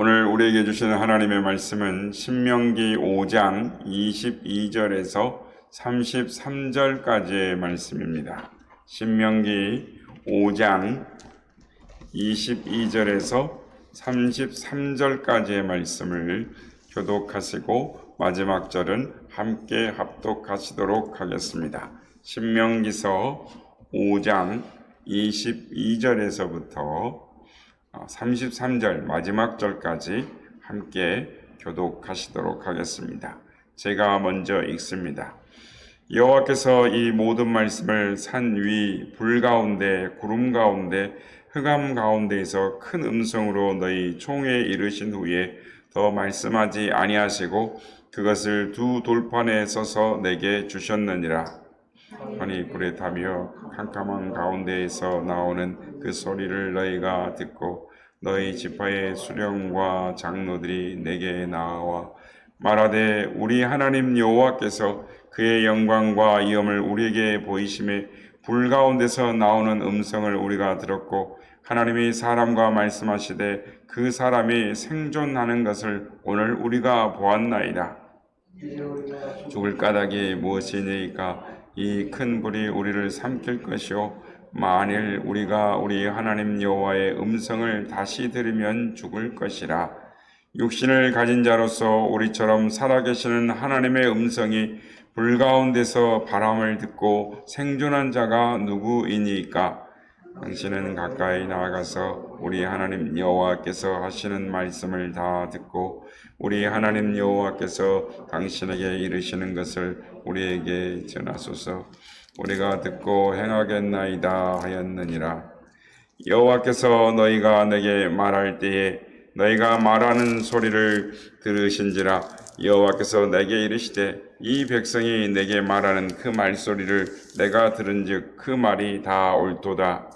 오늘 우리에게 주시는 하나님의 말씀은 신명기 5장 22절에서 33절까지의 말씀입니다. 신명기 5장 22절에서 33절까지의 말씀을 교독하시고 마지막 절은 함께 합독하시도록 하겠습니다. 신명기서 5장 22절에서부터 33절 마지막 절까지 함께 교독하시도록 하겠습니다. 제가 먼저 읽습니다. 여호와께서 이 모든 말씀을 산 위 불 가운데 구름 가운데 흑암 가운데에서 큰 음성으로 너희 총에 이르신 후에 더 말씀하지 아니하시고 그것을 두 돌판에 써서 내게 주셨느니라. 아니 불에 타며 캄캄한 가운데에서 나오는 그 소리를 너희가 듣고 너희 지파의 수령과 장로들이 내게 나와 말하되 우리 하나님 여호와께서 그의 영광과 위엄을 우리에게 보이심에 불 가운데서 나오는 음성을 우리가 들었고 하나님이 사람과 말씀하시되 그 사람이 생존하는 것을 오늘 우리가 보았나이다. 죽을 까닭이 무엇이니까 이 큰 불이 우리를 삼킬 것이요 만일 우리가 우리 하나님 여호와의 음성을 다시 들으면 죽을 것이라. 육신을 가진 자로서 우리처럼 살아계시는 하나님의 음성이 불 가운데서 바람을 듣고 생존한 자가 누구이니까? 당신은 가까이 나아가서 우리 하나님 여호와께서 하시는 말씀을 다 듣고 우리 하나님 여호와께서 당신에게 이르시는 것을 우리에게 전하소서. 우리가 듣고 행하겠나이다 하였느니라. 여호와께서 너희가 내게 말할 때에 너희가 말하는 소리를 들으신지라. 여호와께서 내게 이르시되 이 백성이 내게 말하는 그 말소리를 내가 들은즉 그 말이 다 옳도다.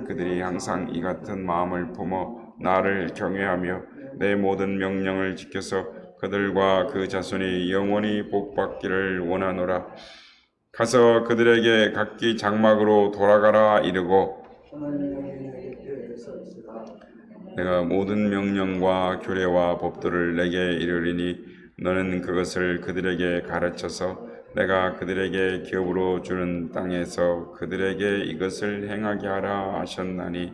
그들이 항상 이 같은 마음을 품어 나를 경외하며 내 모든 명령을 지켜서 그들과 그 자손이 영원히 복받기를 원하노라. 가서 그들에게 각기 장막으로 돌아가라 이르고 내가 모든 명령과 규례와 법도를 내게 이르리니 너는 그것을 그들에게 가르쳐서 내가 그들에게 기업으로 주는 땅에서 그들에게 이것을 행하게 하라 하셨나니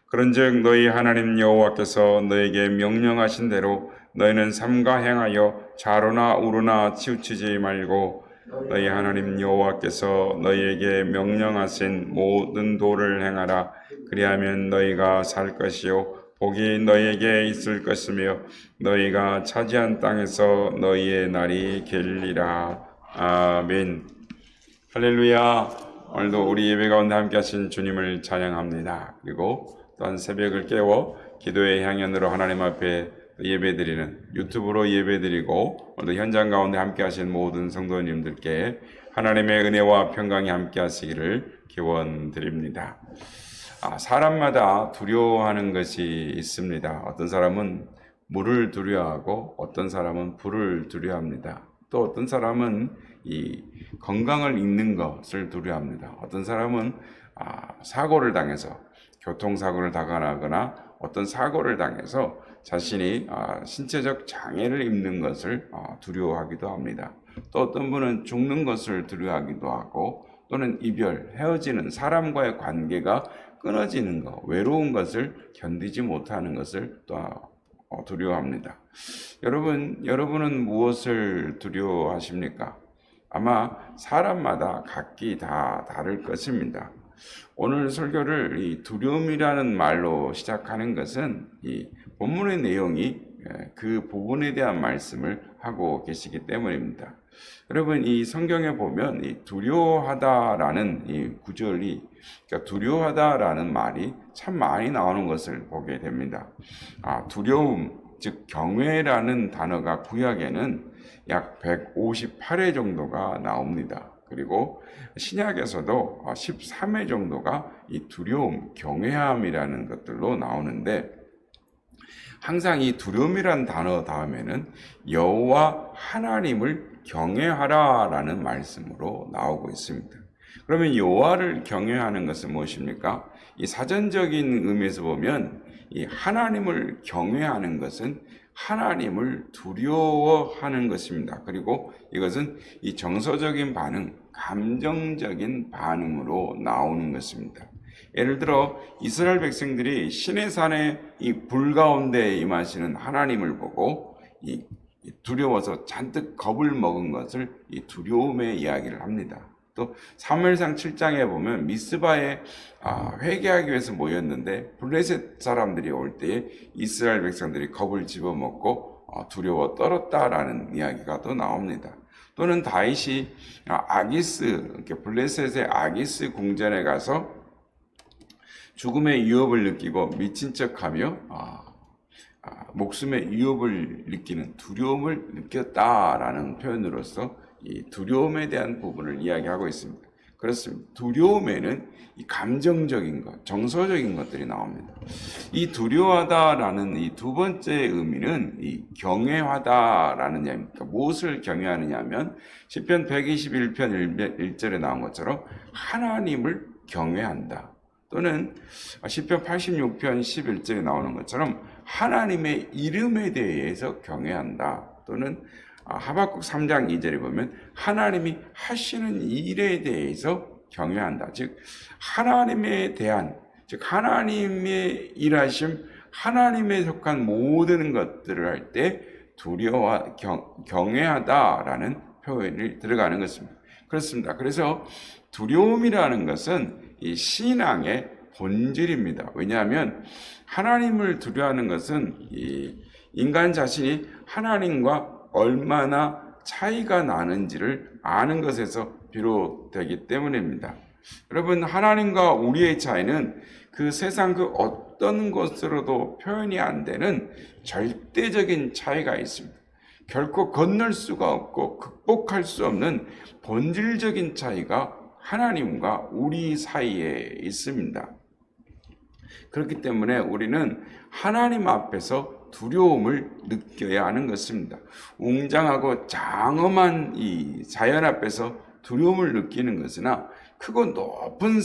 그런즉 너희 하나님 여호와께서 너에게 명령하신 대로 너희는 삼가 행하여 좌로나 우로나 치우치지 말고 너희 하나님 여호와께서 너희에게 명령하신 모든 도를 행하라. 그리하면 너희가 살 것이요 복이 너희에게 있을 것이며 너희가 차지한 땅에서 너희의 날이 길리라. 아멘. 할렐루야. 오늘도 우리 예배 가운데 함께 하신 주님을 찬양합니다. 그리고 또한 새벽을 깨워 기도의 향연으로 하나님 앞에 예배드리는 유튜브로 예배드리고 오늘도 현장 가운데 함께 하신 모든 성도님들께 하나님의 은혜와 평강이 함께 하시기를 기원드립니다. 사람마다 두려워하는 것이 있습니다. 어떤 사람은 물을 두려워하고 어떤 사람은 불을 두려워합니다. 또 어떤 사람은 이 건강을 잃는 것을 두려워합니다. 어떤 사람은 사고를 당해서 교통사고를 당하거나 어떤 사고를 당해서 자신이 신체적 장애를 입는 것을 두려워하기도 합니다. 또 어떤 분은 죽는 것을 두려워하기도 하고 또는 이별, 헤어지는 사람과의 관계가 끊어지는 것, 외로운 것을 견디지 못하는 것을 또 두려워합니다. 여러분은 무엇을 두려워하십니까? 아마 사람마다 각기 다 다를 것입니다. 오늘 설교를 이 두려움이라는 말로 시작하는 것은 이 본문의 내용이 그 부분에 대한 말씀을 하고 계시기 때문입니다. 여러분, 이 성경에 보면 이 두려워하다라는 이 구절이, 그러니까 두려워하다라는 말이 참 많이 나오는 것을 보게 됩니다. 두려움, 즉 경외라는 단어가 구약에는 약 158회 정도가 나옵니다. 그리고 신약에서도 13회 정도가 이 두려움, 경외함이라는 것들로 나오는데 항상 이 두려움이라는 단어 다음에는 여호와 하나님을 경외하라라는 말씀으로 나오고 있습니다. 그러면 여호와를 경외하는 것은 무엇입니까? 이 사전적인 의미에서 보면 이 하나님을 경외하는 것은 하나님을 두려워하는 것입니다. 그리고 이것은 이 정서적인 반응, 감정적인 반응으로 나오는 것입니다. 예를 들어 이스라엘 백성들이 시내산의 이 불 가운데 임하시는 하나님을 보고 이 두려워서 잔뜩 겁을 먹은 것을 이 두려움의 이야기를 합니다. 또 사무엘상 7장에 보면 미스바에 회개하기 위해서 모였는데 블레셋 사람들이 올 때에 이스라엘 백성들이 겁을 집어먹고 두려워 떨었다라는 이야기가 또 나옵니다. 또는 다윗이 아기스, 블레셋의 아기스 궁전에 가서 죽음의 위협을 느끼고 미친 척하며 목숨의 위협을 느끼는 두려움을 느꼈다라는 표현으로서 이 두려움에 대한 부분을 이야기하고 있습니다. 그렇습니다. 두려움에는 이 감정적인 것, 정서적인 것들이 나옵니다. 이 두려워하다라는 이 두 번째 의미는 이 경외하다라는 얘기입니다. 무엇을 경외하느냐 하면 시편 121편 1절에 나온 것처럼 하나님을 경외한다. 또는 시편 86편 11절에 나오는 것처럼 하나님의 이름에 대해서 경외한다. 또는 하박국 3장 2절에 보면 하나님이 하시는 일에 대해서 경외한다. 즉 하나님에 대한, 즉 하나님의 일하심, 하나님에 속한 모든 것들을 할 때 두려워 경외하다라는 표현이 들어가는 것입니다. 그렇습니다. 그래서 두려움이라는 것은 이 신앙의 본질입니다. 왜냐하면 하나님을 두려워하는 것은 이 인간 자신이 하나님과 얼마나 차이가 나는지를 아는 것에서 비롯되기 때문입니다. 여러분, 하나님과 우리의 차이는 그 세상 그 어떤 것으로도 표현이 안 되는 절대적인 차이가 있습니다. 결코 건널 수가 없고 극복할 수 없는 본질적인 차이가 하나님과 우리 사이에 있습니다. 그렇기 때문에 우리는 하나님 앞에서 두려움을 느껴야 하는 것입니다. 웅장하고 장엄한 이 자연 앞에서 두려움을 느끼는 것이나 크고 높은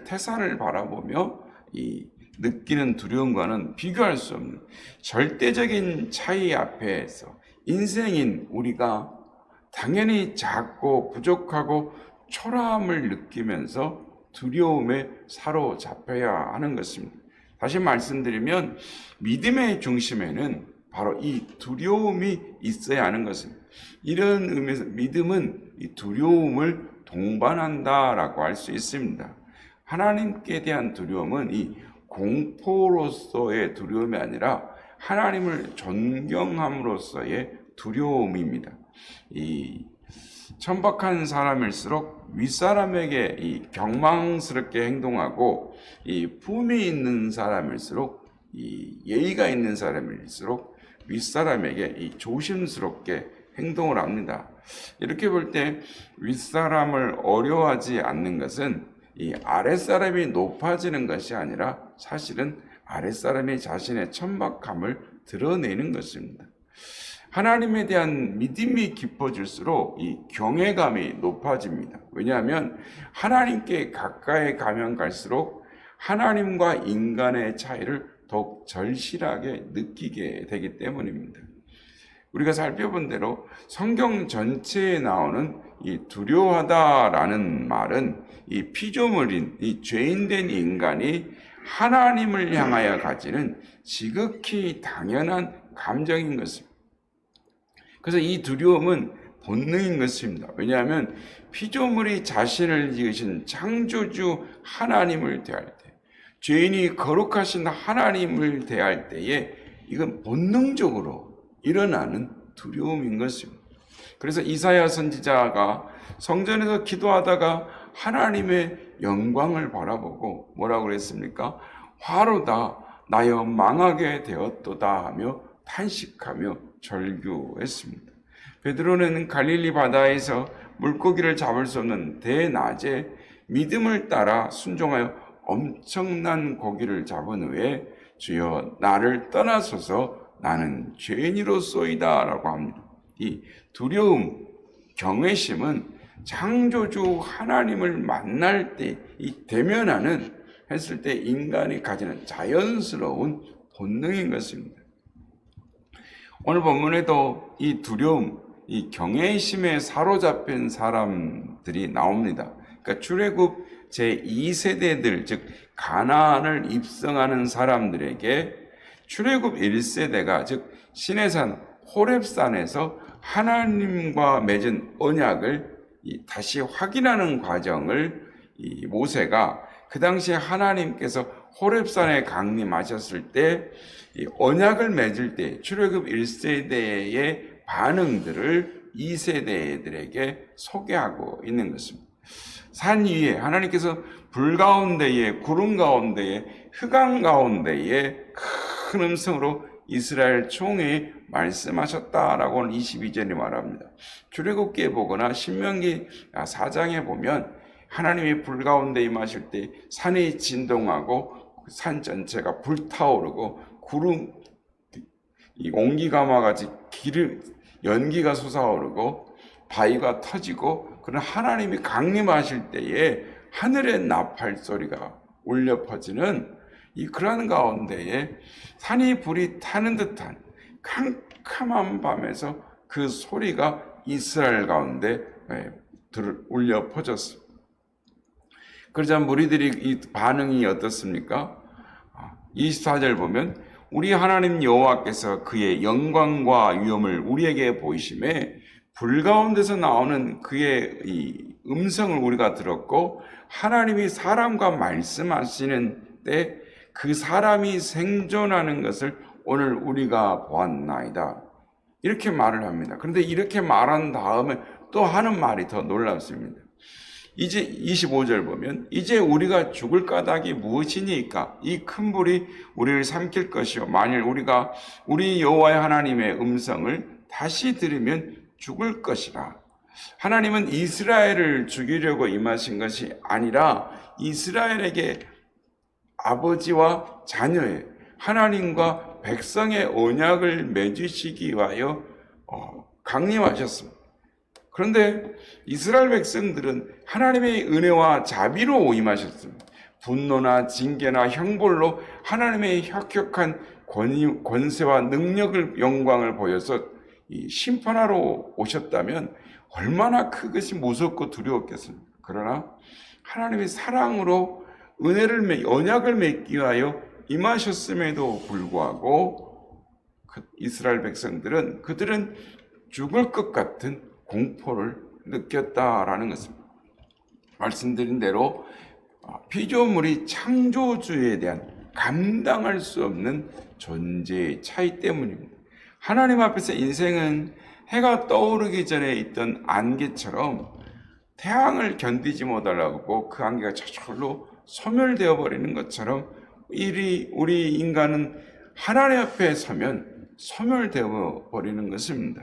태산을 바라보며 이 느끼는 두려움과는 비교할 수 없는 절대적인 차이 앞에서 인생인 우리가 당연히 작고 부족하고 초라함을 느끼면서 두려움에 사로잡혀야 하는 것입니다. 다시 말씀드리면 믿음의 중심에는 바로 이 두려움이 있어야 하는 것입니다. 이런 의미에서 믿음은 이 두려움을 동반한다라고 할 수 있습니다. 하나님께 대한 두려움은 이 공포로서의 두려움이 아니라 하나님을 존경함으로써의 두려움입니다. 이 천박한 사람일수록 윗사람에게 이 경망스럽게 행동하고 이 품이 있는 사람일수록 이 예의가 있는 사람일수록 윗사람에게 이 조심스럽게 행동을 합니다. 이렇게 볼 때 윗사람을 어려워하지 않는 것은 이 아랫사람이 높아지는 것이 아니라 사실은 아랫사람이 자신의 천박함을 드러내는 것입니다. 하나님에 대한 믿음이 깊어질수록 이 경외감이 높아집니다. 왜냐하면 하나님께 가까이 가면 갈수록 하나님과 인간의 차이를 더욱 절실하게 느끼게 되기 때문입니다. 우리가 살펴본 대로 성경 전체에 나오는 이 두려워하다라는 말은 이 피조물인 이 죄인된 인간이 하나님을 향하여 가지는 지극히 당연한 감정인 것입니다. 그래서 이 두려움은 본능인 것입니다. 왜냐하면 피조물이 자신을 지으신 창조주 하나님을 대할 때, 죄인이 거룩하신 하나님을 대할 때에 이건 본능적으로 일어나는 두려움인 것입니다. 그래서 이사야 선지자가 성전에서 기도하다가 하나님의 영광을 바라보고 뭐라고 그랬습니까? 화로다 나여 망하게 되었도다 하며 탄식하며 절규했습니다. 베드로는 갈릴리 바다에서 물고기를 잡을 수 없는 대낮에 믿음을 따라 순종하여 엄청난 고기를 잡은 후에 주여 나를 떠나소서 나는 죄인이로소이다 라고 합니다. 이 두려움, 경외심은 창조주 하나님을 만날 때 이 대면하는 했을 때 인간이 가지는 자연스러운 본능인 것입니다. 오늘 본문에도 이 두려움, 이 경외심에 사로잡힌 사람들이 나옵니다. 그러니까 출애굽 제2세대들, 즉 가나안을 입성하는 사람들에게 출애굽 1세대가 즉 시내산 호렙산에서 하나님과 맺은 언약을 다시 확인하는 과정을 이 모세가 그 당시에 하나님께서 호렙산에 강림하셨을 때 이 언약을 맺을 때 출애굽 1세대의 반응들을 2세대들에게 소개하고 있는 것입니다. 산 위에 하나님께서 불 가운데에 구름 가운데에 흑암 가운데에 큰 음성으로 이스라엘 총회에 말씀하셨다라고 오늘 22절이 말합니다. 출애굽기에 보거나 신명기 4장에 보면 하나님이 불 가운데 임하실 때 산이 진동하고 산 전체가 불타오르고 구름 이 온기가마 같이 연기가 솟아오르고 바위가 터지고 그런 하나님이 강림하실 때에 하늘의 나팔 소리가 울려 퍼지는 그러한 가운데에 산이 불이 타는 듯한 캄캄한 밤에서 그 소리가 이스라엘 가운데 울려 퍼졌습니다. 그러자 무리들이 이 반응이 어떻습니까? 24절 보면 우리 하나님 여호와께서 그의 영광과 위엄을 우리에게 보이심에 불 가운데서 나오는 그의 이 음성을 우리가 들었고 하나님이 사람과 말씀하시는 때 그 사람이 생존하는 것을 오늘 우리가 보았나이다. 이렇게 말을 합니다. 그런데 이렇게 말한 다음에 또 하는 말이 더 놀랍습니다. 이제 25절 보면 이제 우리가 죽을 까닭이 무엇이니까 이 큰 불이 우리를 삼킬 것이요 만일 우리가 우리 여호와의 하나님의 음성을 다시 들으면 죽을 것이라. 하나님은 이스라엘을 죽이려고 임하신 것이 아니라 이스라엘에게 아버지와 자녀의 하나님과 백성의 언약을 맺으시기 위하여 강림하셨습니다. 그런데 이스라엘 백성들은 하나님의 은혜와 자비로 임하셨습니다. 분노나 징계나 형벌로 하나님의 혁혁한 권세와 능력을 영광을 보여서 심판하러 오셨다면 얼마나 그것이 무섭고 두려웠겠습니까? 그러나 하나님의 사랑으로 언약을 맺기 위하여 임하셨음에도 불구하고 이스라엘 백성들은 그들은 죽을 것 같은 공포를 느꼈다라는 것입니다. 말씀드린 대로 피조물이 창조주에 대한 감당할 수 없는 존재의 차이 때문입니다. 하나님 앞에서 인생은 해가 떠오르기 전에 있던 안개처럼 태양을 견디지 못하려고 그 안개가 저절로 소멸되어 버리는 것처럼 우리 인간은 하나님 앞에 서면 소멸되어 버리는 것입니다.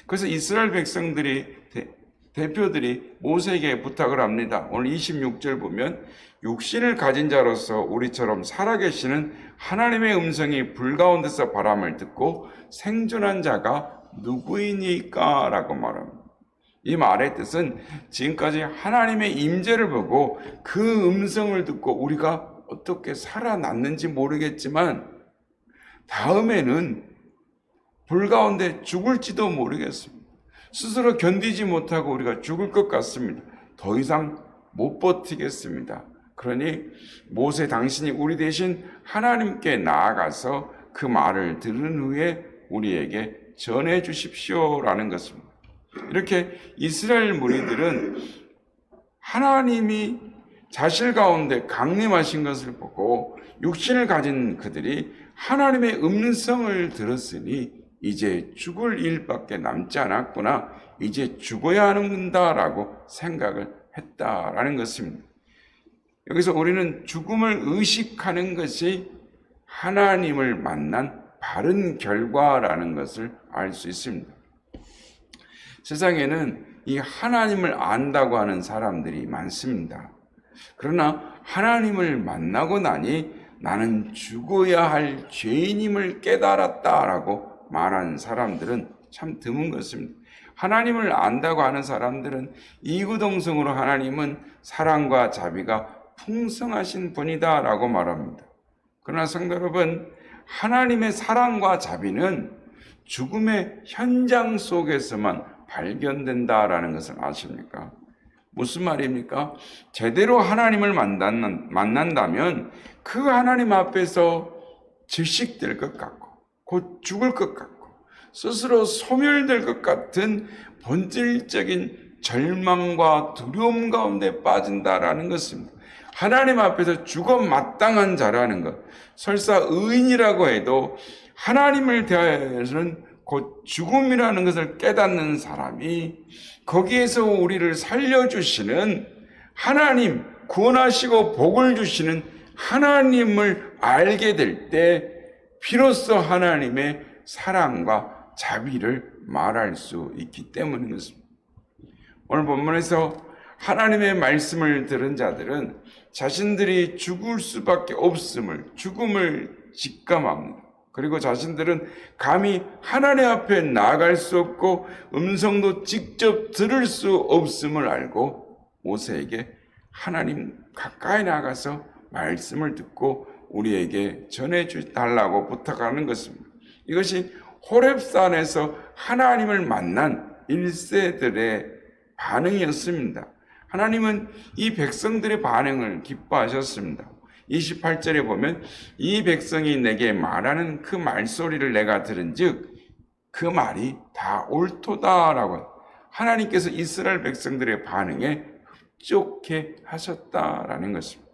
그래서 이스라엘 백성들이 대표들이 모세에게 부탁을 합니다. 오늘 26절 보면 육신을 가진 자로서 우리처럼 살아계시는 하나님의 음성이 불 가운데서 바람을 듣고 생존한 자가 누구이니까? 라고 말합니다. 이 말의 뜻은 지금까지 하나님의 임재를 보고 그 음성을 듣고 우리가 어떻게 살아났는지 모르겠지만 다음에는 불 가운데 죽을지도 모르겠습니다. 스스로 견디지 못하고 우리가 죽을 것 같습니다. 더 이상 못 버티겠습니다. 그러니 모세 당신이 우리 대신 하나님께 나아가서 그 말을 들은 후에 우리에게 전해 주십시오라는 것입니다. 이렇게 이스라엘 무리들은 하나님이 자실 가운데 강림하신 것을 보고 육신을 가진 그들이 하나님의 음성을 들었으니 이제 죽을 일밖에 남지 않았구나. 이제 죽어야 하는다라고 생각을 했다라는 것입니다. 여기서 우리는 죽음을 의식하는 것이 하나님을 만난 바른 결과라는 것을 알 수 있습니다. 세상에는 이 하나님을 안다고 하는 사람들이 많습니다. 그러나 하나님을 만나고 나니 나는 죽어야 할 죄인임을 깨달았다라고 말하는 사람들은 참 드문 것입니다. 하나님을 안다고 하는 사람들은 이구동성으로 하나님은 사랑과 자비가 풍성하신 분이다라고 말합니다. 그러나 성도 여러분, 하나님의 사랑과 자비는 죽음의 현장 속에서만 발견된다라는 것을 아십니까? 무슨 말입니까? 제대로 하나님을 만난다면 그 하나님 앞에서 질식될 것 같고 곧 죽을 것 같고 스스로 소멸될 것 같은 본질적인 절망과 두려움 가운데 빠진다라는 것입니다. 하나님 앞에서 죽어 마땅한 자라는 것, 설사 의인이라고 해도 하나님을 대하여서는 곧 죽음이라는 것을 깨닫는 사람이 거기에서 우리를 살려주시는 하나님, 구원하시고 복을 주시는 하나님을 알게 될 때 비로소 하나님의 사랑과 자비를 말할 수 있기 때문인 것입니다. 오늘 본문에서 하나님의 말씀을 들은 자들은 자신들이 죽을 수밖에 없음을, 죽음을 직감합니다. 그리고 자신들은 감히 하나님 앞에 나아갈 수 없고 음성도 직접 들을 수 없음을 알고 모세에게 하나님 가까이 나가서 말씀을 듣고 우리에게 전해달라고 부탁하는 것입니다. 이것이 호렙산에서 하나님을 만난 1세들의 반응이었습니다. 하나님은 이 백성들의 반응을 기뻐하셨습니다. 28절에 보면 이 백성이 내게 말하는 그 말소리를 내가 들은즉 그 말이 다 옳도다라고 하나님께서 이스라엘 백성들의 반응에 흡족해 하셨다라는 것입니다.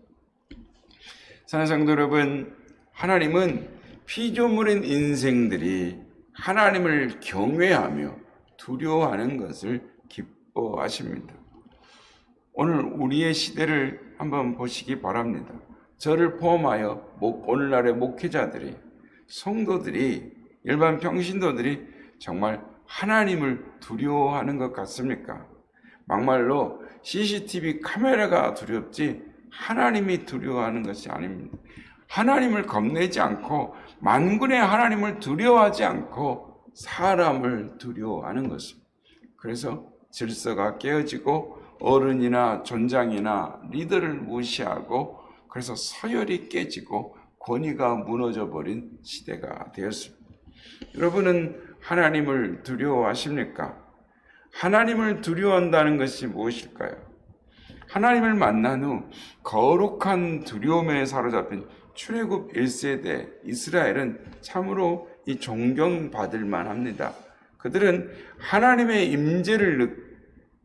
사랑하는 성도 여러분, 하나님은 피조물인 인생들이 하나님을 경외하며 두려워하는 것을 기뻐하십니다. 오늘 우리의 시대를 한번 보시기 바랍니다. 저를 포함하여 오늘날의 목회자들이, 성도들이, 일반 평신도들이 정말 하나님을 두려워하는 것 같습니까? 막말로 CCTV 카메라가 두렵지 하나님이 두려워하는 것이 아닙니다. 하나님을 겁내지 않고 만군의 하나님을 두려워하지 않고 사람을 두려워하는 것입니다. 그래서 질서가 깨어지고 어른이나 존장이나 리더를 무시하고 그래서 서열이 깨지고 권위가 무너져 버린 시대가 되었습니다. 여러분은 하나님을 두려워하십니까? 하나님을 두려워한다는 것이 무엇일까요? 하나님을 만난 후 거룩한 두려움에 사로잡힌 출애굽 1세대 이스라엘은 참으로 이 존경받을 만합니다. 그들은 하나님의 임재를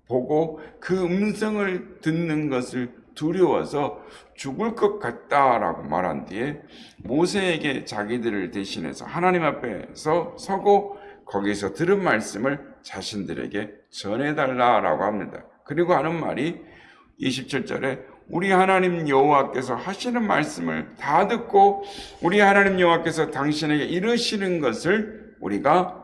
보고 그 음성을 듣는 것을 두려워서 죽을 것 같다라고 말한 뒤에 모세에게 자기들을 대신해서 하나님 앞에서 서고 거기서 들은 말씀을 자신들에게 전해달라라고 합니다. 그리고 하는 말이 27절에 우리 하나님 여호와께서 하시는 말씀을 다 듣고 우리 하나님 여호와께서 당신에게 이르시는 것을 우리가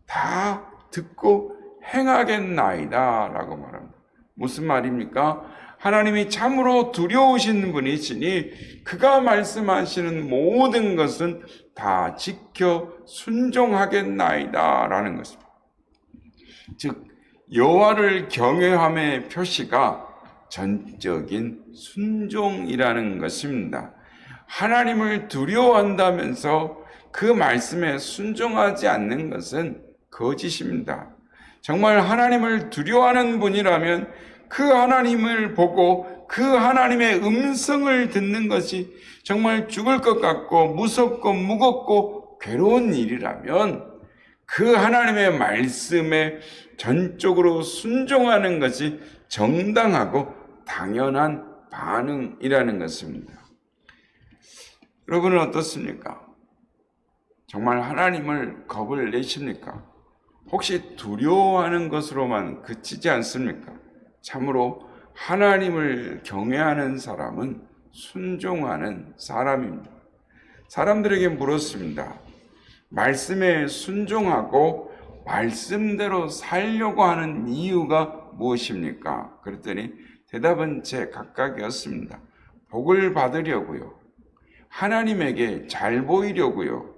다 듣고 행하겠나이다 라고 말합니다. 무슨 말입니까? 하나님이 참으로 두려우신 분이시니 그가 말씀하시는 모든 것은 다 지켜 순종하겠나이다 라는 것입니다. 즉 여호와를 경외함의 표시가 전적인 순종이라는 것입니다. 하나님을 두려워한다면서 그 말씀에 순종하지 않는 것은 거짓입니다. 정말 하나님을 두려워하는 분이라면 그 하나님을 보고 그 하나님의 음성을 듣는 것이 정말 죽을 것 같고 무섭고 무겁고 괴로운 일이라면 그 하나님의 말씀에 전적으로 순종하는 것이 정당하고 당연한 반응이라는 것입니다. 여러분은 어떻습니까? 정말 하나님을 겁을 내십니까? 혹시 두려워하는 것으로만 그치지 않습니까? 참으로 하나님을 경외하는 사람은 순종하는 사람입니다. 사람들에게 물었습니다. 말씀에 순종하고 말씀대로 살려고 하는 이유가 무엇입니까? 그랬더니 대답은 제 각각이었습니다. 복을 받으려고요. 하나님에게 잘 보이려고요.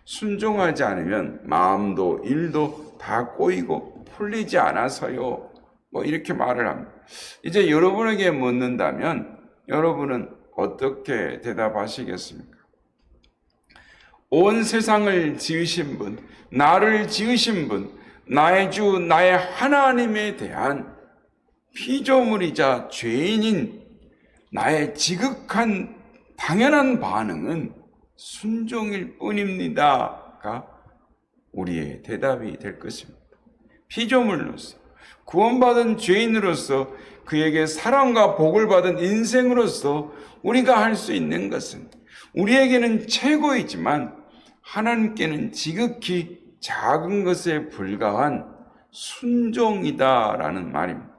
순종하지 않으면 마음도 일도 다 꼬이고 풀리지 않아서요. 이렇게 말을 합니다. 이제 여러분에게 묻는다면 여러분은 어떻게 대답하시겠습니까? 온 세상을 지으신 분, 나를 지으신 분, 나의 주, 나의 하나님에 대한 피조물이자 죄인인 나의 지극한 당연한 반응은 순종일 뿐입니다가 우리의 대답이 될 것입니다. 피조물로서, 구원받은 죄인으로서, 그에게 사랑과 복을 받은 인생으로서 우리가 할 수 있는 것은 우리에게는 최고이지만 하나님께는 지극히 작은 것에 불과한 순종이다라는 말입니다.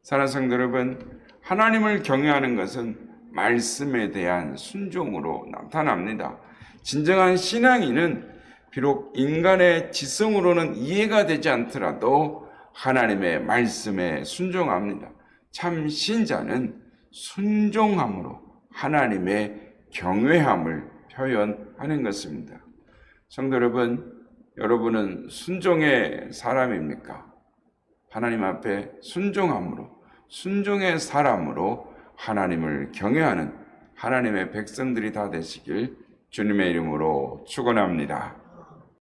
사랑하는 성도 여러분, 하나님을 경외하는 것은 말씀에 대한 순종으로 나타납니다. 진정한 신앙인은 비록 인간의 지성으로는 이해가 되지 않더라도 하나님의 말씀에 순종합니다. 참 신자는 순종함으로 하나님의 경외함을 표현하는 것입니다. 성도 여러분, 여러분은 순종의 사람입니까? 하나님 앞에 순종함으로, 순종의 사람으로 하나님을 경외하는 하나님의 백성들이 다 되시길 주님의 이름으로 축원합니다.